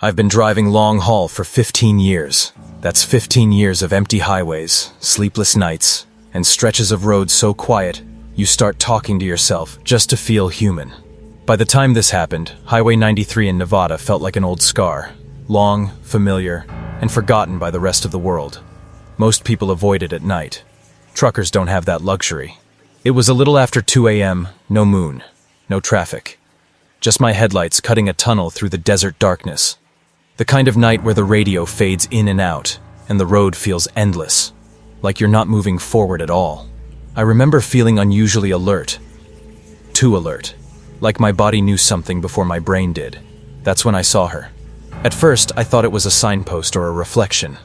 I've been driving long haul for 15 years. That's 15 years of empty highways, sleepless nights, and stretches of road so quiet, you start talking to yourself just to feel human. By the time this happened, Highway 93 in Nevada felt like an old scar, long, familiar, and forgotten by the rest of the world. Most people avoid it at night. Truckers don't have that luxury. It was a little after 2 a.m., no moon, no traffic. Just my headlights cutting a tunnel through the desert darkness. The kind of night where the radio fades in and out, and the road feels endless, like you're not moving forward at all. I remember feeling unusually alert. Too alert. Like my body knew something before my brain did. That's when I saw her. At first, I thought it was a signpost or a reflection,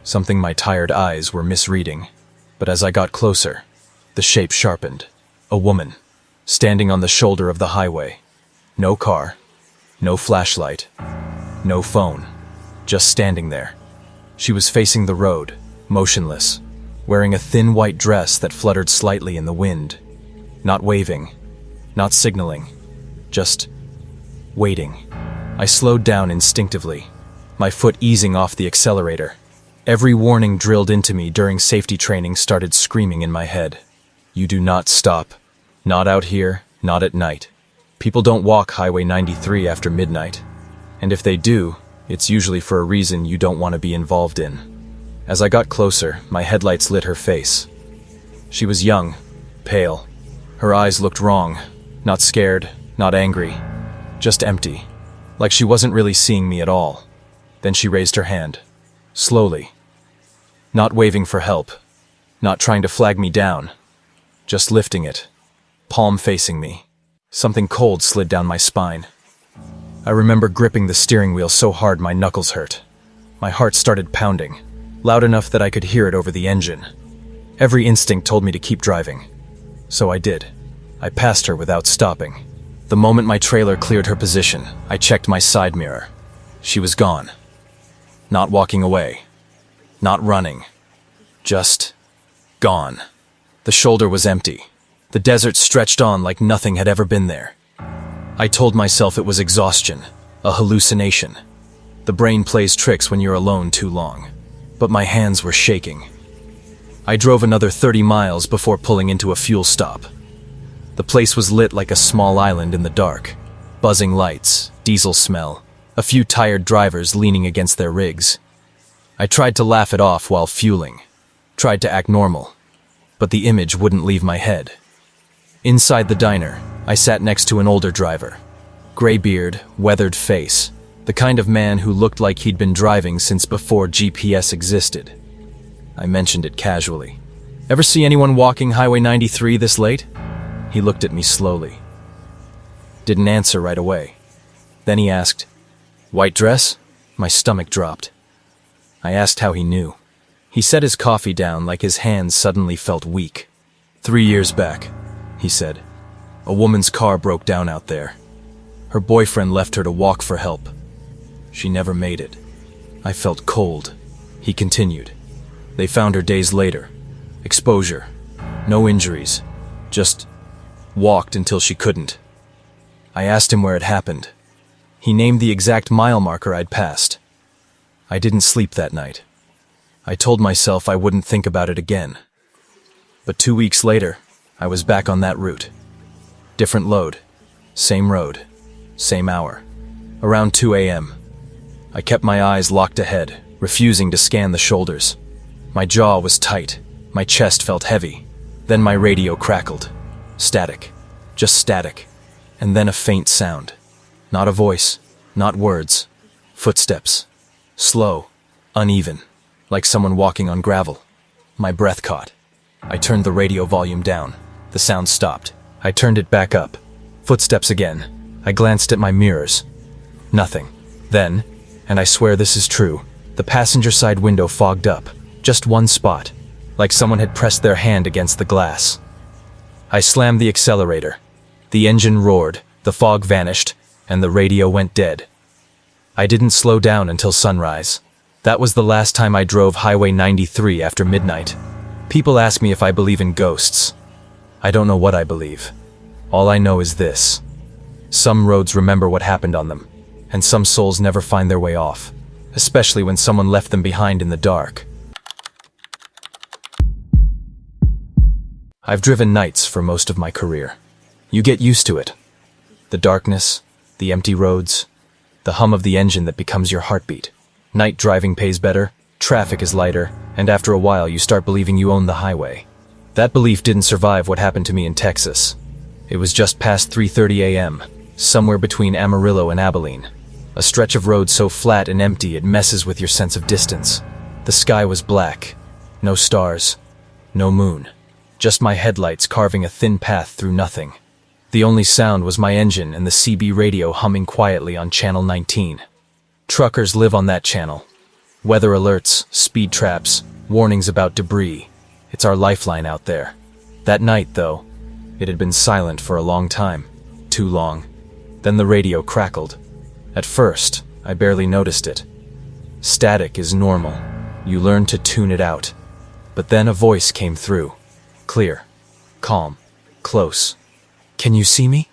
something my tired eyes were misreading. But as I got closer, the shape sharpened. A woman, standing on the shoulder of the highway. No car, no flashlight, no phone, just standing there. She was facing the road, motionless, wearing a thin white dress that fluttered slightly in the wind. Not waving, not signaling, just waiting. I slowed down instinctively, my foot easing off the accelerator. Every warning drilled into me during safety training started screaming in my head. You do not stop. Not out here, not at night. People don't walk Highway 93 after midnight. And if they do, it's usually for a reason you don't want to be involved in. As I got closer, my headlights lit her face. She was young, pale. Her eyes looked wrong. Not scared, not angry. Just empty. Like she wasn't really seeing me at all. Then she raised her hand. Slowly. Not waving for help. Not trying to flag me down. Just lifting it. Palm facing me. Something cold slid down my spine. I remember gripping the steering wheel so hard my knuckles hurt. My heart started pounding, loud enough that I could hear it over the engine. Every instinct told me to keep driving. So I did. I passed her without stopping. The moment my trailer cleared her position, I checked my side mirror. She was gone. Not walking away. Not running. Just gone. The shoulder was empty. The desert stretched on like nothing had ever been there. I told myself it was exhaustion, a hallucination. The brain plays tricks when you're alone too long. But my hands were shaking. I drove another 30 miles before pulling into a fuel stop. The place was lit like a small island in the dark. Buzzing lights, diesel smell, a few tired drivers leaning against their rigs. I tried to laugh it off while fueling. Tried to act normal. But the image wouldn't leave my head. Inside the diner, I sat next to an older driver. Gray beard, weathered face. The kind of man who looked like he'd been driving since before GPS existed. I mentioned it casually. Ever see anyone walking Highway 93 this late? He looked at me slowly. Didn't answer right away. Then he asked, "White dress?" My stomach dropped. I asked how he knew. He set his coffee down like his hands suddenly felt weak. 3 years back, he said. A woman's car broke down out there. Her boyfriend left her to walk for help. She never made it. I felt cold. He continued. They found her days later. Exposure. No injuries. Just walked until she couldn't. I asked him where it happened. He named the exact mile marker I'd passed. I didn't sleep that night. I told myself I wouldn't think about it again. But 2 weeks later, I was back on that route. Different load. Same road. Same hour. Around 2 a.m. I kept my eyes locked ahead, refusing to scan the shoulders. My jaw was tight. My chest felt heavy. Then my radio crackled. Static. Just static. And then a faint sound. Not a voice. Not words. Footsteps. Slow. Uneven. Like someone walking on gravel. My breath caught. I turned the radio volume down. The sound stopped. I turned it back up. Footsteps again. I glanced at my mirrors. Nothing. Then, and I swear this is true, the passenger side window fogged up. Just one spot. Like someone had pressed their hand against the glass. I slammed the accelerator. The engine roared, the fog vanished, and the radio went dead. I didn't slow down until sunrise. That was the last time I drove Highway 93 after midnight. People ask me if I believe in ghosts. I don't know what I believe. All I know is this. Some roads remember what happened on them. and some souls never find their way off, especially when someone left them behind in the dark. I've driven nights for most of my career. You get used to it. The darkness, the empty roads, the hum of the engine that becomes your heartbeat. Night driving pays better, traffic is lighter, and after a while you start believing you own the highway. That belief didn't survive what happened to me in Texas. It was just past 3:30 a.m., somewhere between Amarillo and Abilene. A stretch of road so flat and empty it messes with your sense of distance. The sky was black. No stars. No moon. Just my headlights carving a thin path through nothing. The only sound was my engine and the CB radio humming quietly on channel 19. Truckers live on that channel. Weather alerts, speed traps, warnings about debris. It's our lifeline out there. That night, though, it had been silent for a long time. Too long. Then the radio crackled. At first, I barely noticed it. Static is normal. You learn to tune it out. But then a voice came through. Clear. Calm. Close. "Can you see me?"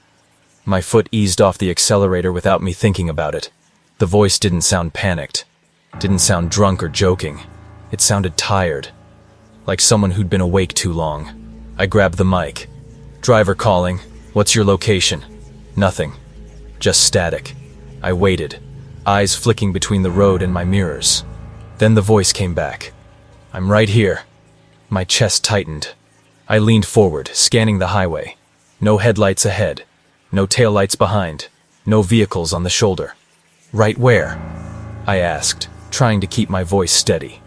My foot eased off the accelerator without me thinking about it. The voice didn't sound panicked. Didn't sound drunk or joking. It sounded tired. Like someone who'd been awake too long. I grabbed the mic. "Driver calling. What's your location?" Nothing. Just static. I waited, eyes flicking between the road and my mirrors. Then the voice came back. "I'm right here." My chest tightened. I leaned forward, scanning the highway. No headlights ahead. No taillights behind. No vehicles on the shoulder. "Right where?" I asked, trying to keep my voice steady.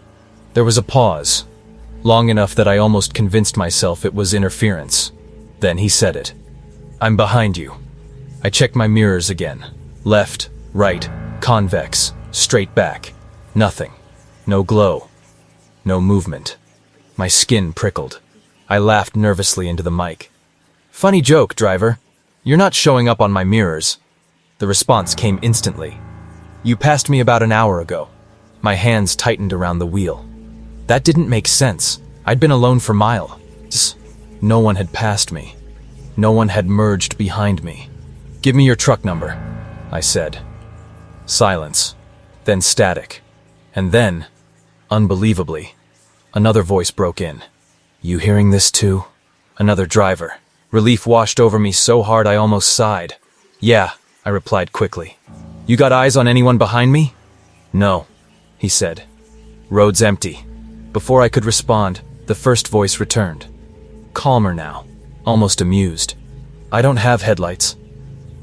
There was a pause, long enough that I almost convinced myself it was interference. Then he said it. "I'm behind you." I checked my mirrors again. Left, right, convex, straight back. Nothing. No glow. No movement. My skin prickled. I laughed nervously into the mic. "Funny joke, driver. You're not showing up on my mirrors." The response came instantly. "You passed me about an hour ago." My hands tightened around the wheel. That didn't make sense. I'd been alone for miles. No one had passed me. No one had merged behind me. "Give me your truck number," I said. Silence. Then static. And then, unbelievably, another voice broke in. "You hearing this too?" Another driver. Relief washed over me so hard I almost sighed. "Yeah," I replied quickly. "You got eyes on anyone behind me?" "No," he said. "Road's empty." Before I could respond, the first voice returned. Calmer now, almost amused. "I don't have headlights."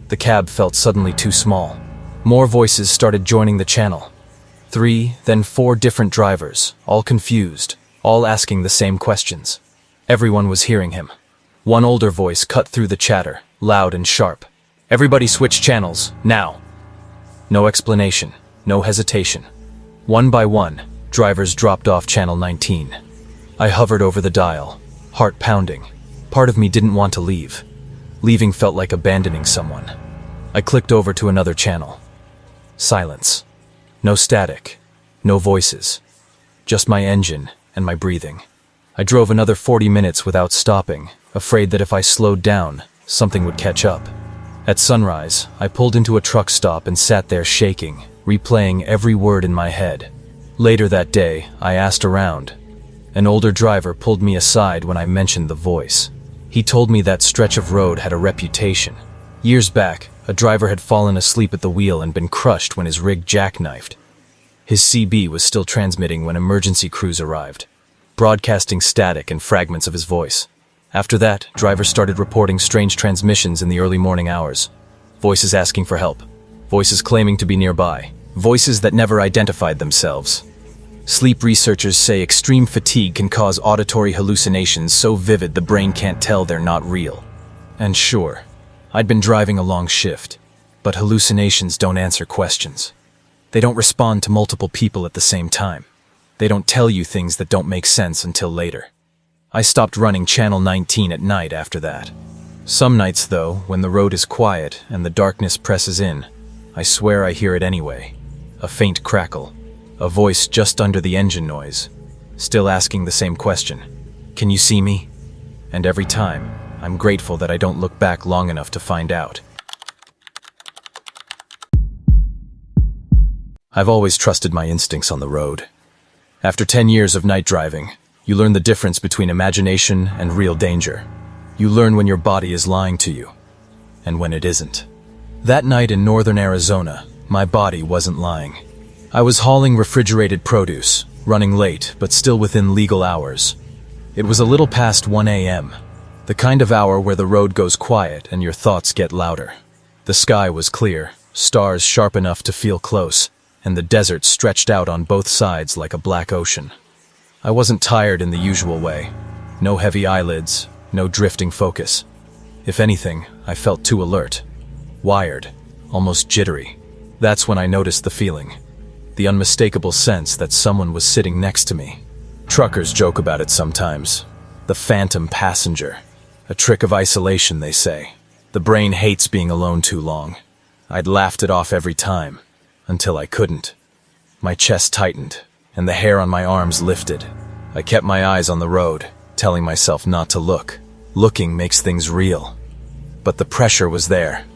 The cab felt suddenly too small. More voices started joining the channel. 3, then 4 different drivers, all confused, all asking the same questions. Everyone was hearing him. One older voice cut through the chatter, loud and sharp. "Everybody switch channels, now." No explanation, no hesitation. One by one, drivers dropped off channel 19. I hovered over the dial, heart pounding. Part of me didn't want to leave. Leaving felt like abandoning someone. I clicked over to another channel. Silence. No static. No voices. Just my engine and my breathing. I drove another 40 minutes without stopping, afraid that if I slowed down, something would catch up. At sunrise, I pulled into a truck stop and sat there shaking, replaying every word in my head. Later that day, I asked around. An older driver pulled me aside when I mentioned the voice. He told me that stretch of road had a reputation. Years back, a driver had fallen asleep at the wheel and been crushed when his rig jackknifed. His CB was still transmitting when emergency crews arrived, broadcasting static and fragments of his voice. After that, drivers started reporting strange transmissions in the early morning hours. Voices asking for help. Voices claiming to be nearby. Voices that never identified themselves. Sleep researchers say extreme fatigue can cause auditory hallucinations so vivid the brain can't tell they're not real. And sure, I'd been driving a long shift, but hallucinations don't answer questions. They don't respond to multiple people at the same time. They don't tell you things that don't make sense until later. I stopped running channel 19 at night after that. Some nights, though, when the road is quiet and the darkness presses in, I swear I hear it anyway. A faint crackle. A voice just under the engine noise, still asking the same question. "Can you see me?" And every time, I'm grateful that I don't look back long enough to find out. I've always trusted my instincts on the road. After 10 years of night driving, you learn the difference between imagination and real danger. You learn when your body is lying to you, and when it isn't. That night in northern Arizona, my body wasn't lying. I was hauling refrigerated produce, running late, but still within legal hours. It was a little past 1 a.m., the kind of hour where the road goes quiet and your thoughts get louder. The sky was clear, stars sharp enough to feel close, and the desert stretched out on both sides like a black ocean. I wasn't tired in the usual way. No heavy eyelids, no drifting focus. If anything, I felt too alert. Wired, almost jittery. That's when I noticed the feeling. The unmistakable sense that someone was sitting next to me. Truckers joke about it sometimes. The phantom passenger. A trick of isolation, they say. The brain hates being alone too long. I'd laughed it off every time, until I couldn't. My chest tightened, and the hair on my arms lifted. I kept my eyes on the road, telling myself not to look. Looking makes things real. But the pressure was there.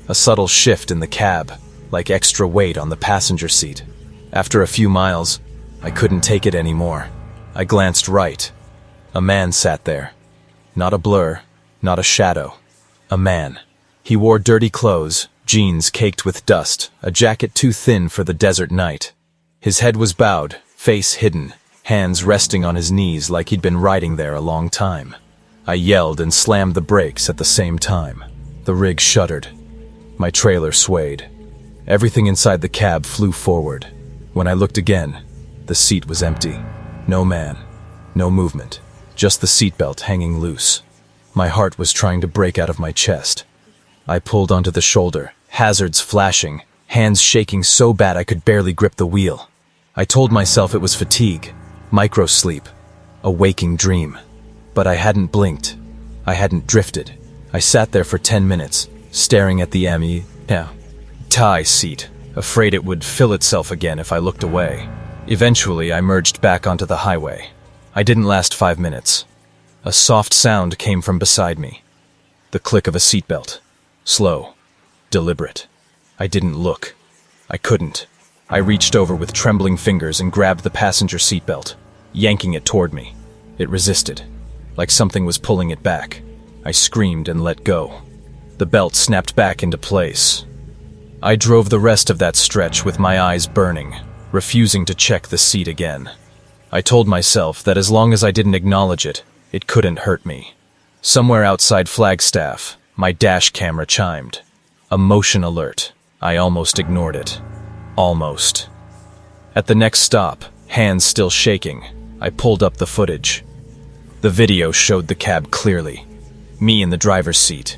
A subtle shift in the cab, like extra weight on the passenger seat. After a few miles, I couldn't take it anymore. I glanced right. A man sat there. Not a blur, not a shadow. A man. He wore dirty clothes, jeans caked with dust, a jacket too thin for the desert night. His head was bowed, face hidden, hands resting on his knees like he'd been riding there a long time. I yelled and slammed the brakes at the same time. The rig shuddered. My trailer swayed. Everything inside the cab flew forward. When I looked again, the seat was empty. No man, no movement, just the seatbelt hanging loose. My heart was trying to break out of my chest. I pulled onto the shoulder, hazards flashing, hands shaking so bad I could barely grip the wheel. I told myself it was fatigue, micro-sleep, a waking dream. But I hadn't blinked. I hadn't drifted. I sat there for 10 minutes, staring at the tie seat, afraid it would fill itself again if I looked away. Eventually, I merged back onto the highway. I didn't last 5 minutes. A soft sound came from beside me. The click of a seatbelt. Slow. Deliberate. I didn't look. I couldn't. I reached over with trembling fingers and grabbed the passenger seatbelt, yanking it toward me. It resisted, like something was pulling it back. I screamed and let go. The belt snapped back into place. I drove the rest of that stretch with my eyes burning, refusing to check the seat again. I told myself that as long as I didn't acknowledge it, it couldn't hurt me. Somewhere outside Flagstaff, my dash camera chimed. A motion alert. I almost ignored it. Almost. At the next stop, hands still shaking, I pulled up the footage. The video showed the cab clearly. Me in the driver's seat.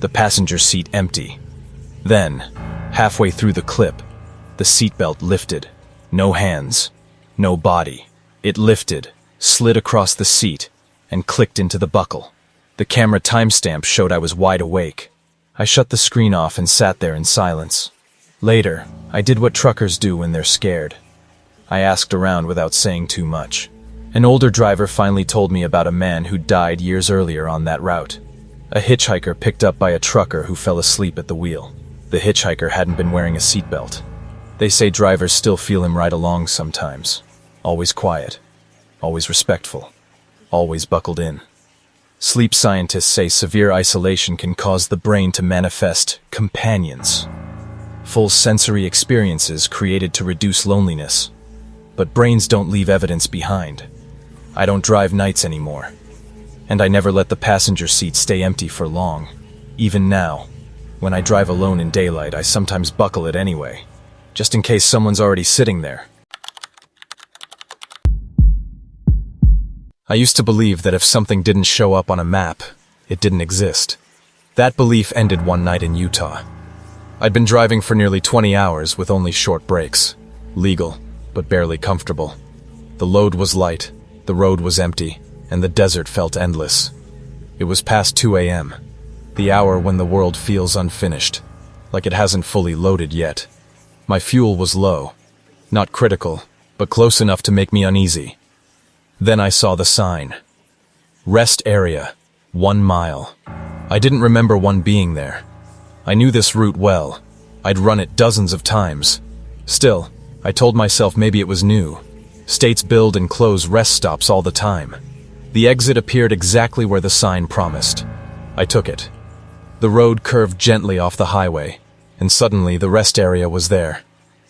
The passenger seat empty. Then, halfway through the clip, the seatbelt lifted. No hands. No body. It lifted, slid across the seat, and clicked into the buckle. The camera timestamp showed I was wide awake. I shut the screen off and sat there in silence. Later, I did what truckers do when they're scared. I asked around without saying too much. An older driver finally told me about a man who died years earlier on that route. A hitchhiker picked up by a trucker who fell asleep at the wheel. The hitchhiker hadn't been wearing a seatbelt. They say drivers still feel him right along sometimes. Always quiet. Always respectful. Always buckled in. Sleep scientists say severe isolation can cause the brain to manifest companions. Full sensory experiences created to reduce loneliness. But brains don't leave evidence behind. I don't drive nights anymore. And I never let the passenger seat stay empty for long. Even now, when I drive alone in daylight, I sometimes buckle it anyway, just in case someone's already sitting there. I used to believe that if something didn't show up on a map, it didn't exist. That belief ended one night in Utah. I'd been driving for nearly 20 hours with only short breaks. Legal, but barely comfortable. The load was light, the road was empty, and the desert felt endless. It was past 2 a.m., the hour when the world feels unfinished, like it hasn't fully loaded yet. My fuel was low. Not critical, but close enough to make me uneasy. Then I saw the sign. Rest area, 1 mile. I didn't remember one being there. I knew this route well. I'd run it dozens of times. Still, I told myself maybe it was new. States build and close rest stops all the time. The exit appeared exactly where the sign promised. I took it. The road curved gently off the highway, and suddenly the rest area was there,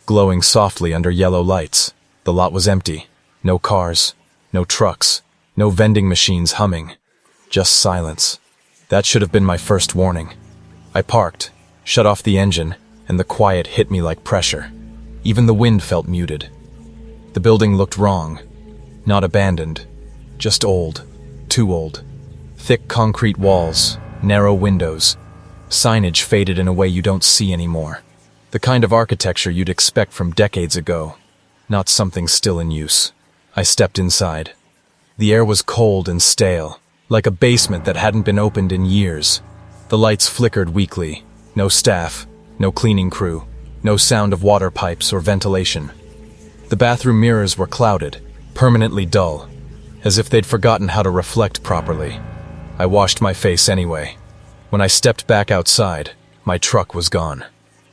glowing softly under yellow lights. The lot was empty. No cars, no trucks, no vending machines humming. Just silence. That should have been my first warning. I parked, shut off the engine, and the quiet hit me like pressure. Even the wind felt muted. The building looked wrong. Not abandoned. Just old. Too old. Thick concrete walls, narrow windows. Signage faded in a way you don't see anymore. The kind of architecture you'd expect from decades ago. Not something still in use. I stepped inside. The air was cold and stale, like a basement that hadn't been opened in years. The lights flickered weakly. No staff, no cleaning crew, no sound of water pipes or ventilation. The bathroom mirrors were clouded, permanently dull, as if they'd forgotten how to reflect properly. I washed my face anyway. When I stepped back outside, my truck was gone.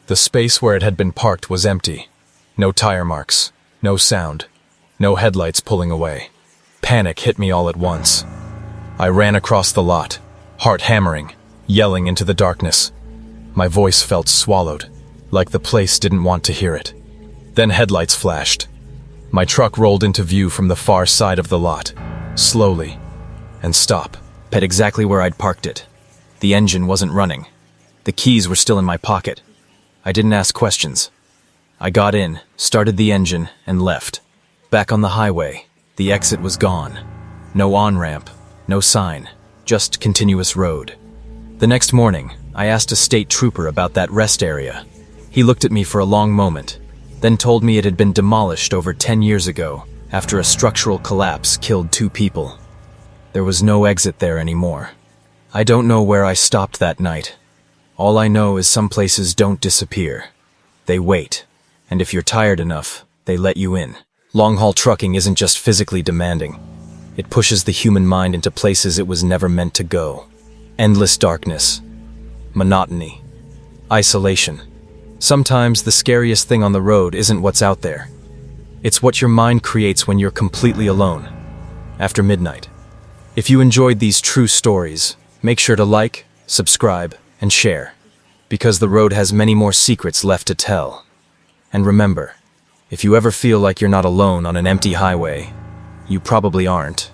The space where it had been parked was empty. No tire marks, no sound, no headlights pulling away. Panic hit me all at once. I ran across the lot, heart hammering, yelling into the darkness. My voice felt swallowed, like the place didn't want to hear it. Then headlights flashed. My truck rolled into view from the far side of the lot, slowly, and stopped. At exactly where I'd parked it. The engine wasn't running. The keys were still in my pocket. I didn't ask questions. I got in, started the engine, and left. Back on the highway, the exit was gone. No on-ramp, no sign, just continuous road. The next morning, I asked a state trooper about that rest area. He looked at me for a long moment, then told me it had been demolished over 10 years ago after a structural collapse killed 2 people. There was no exit there anymore. I don't know where I stopped that night. All I know is some places don't disappear. They wait, and if you're tired enough, they let you in. Long-haul trucking isn't just physically demanding. It pushes the human mind into places it was never meant to go. Endless darkness, monotony, isolation. Sometimes the scariest thing on the road isn't what's out there. It's what your mind creates when you're completely alone, after midnight. If you enjoyed these true stories, make sure to like, subscribe, and share, because the road has many more secrets left to tell. And remember, if you ever feel like you're not alone on an empty highway, you probably aren't.